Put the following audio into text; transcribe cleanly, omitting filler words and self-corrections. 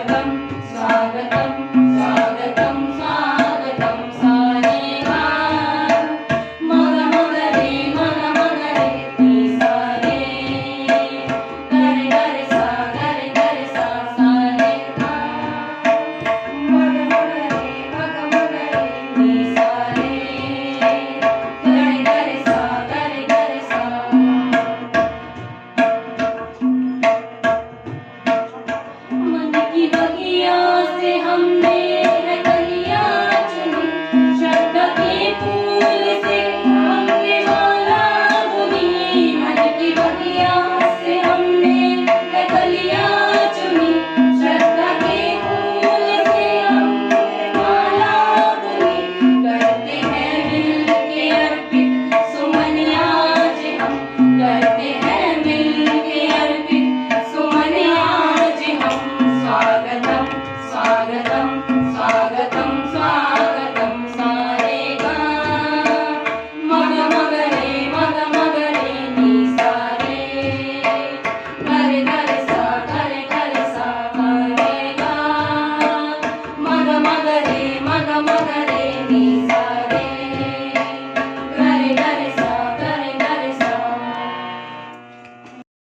स्वागतं स्वागतं स्वागतं स्वागतं सारेगा मग मग रे मग मग रे नी सा रे ग रे सा सा रे गा मग मग रे नी सा रे ग रे सा मन की बगिया से हमने है कलियां चुनी श्रद्धा के फूल से हमने माला बुनी मन की बगिया से हमने है कलियां चुनी श्रद्धा के फूल से हमने माला बुनी करते हैं मिल के अर्पित सुमन आज हम करते हैं मिल के अर्पित सुमन आज हम स्वागतं स्वागतं स्वागतं स्वागतं सारेगा मग मग रे नी सा रे ग रे सा गा मग मग रे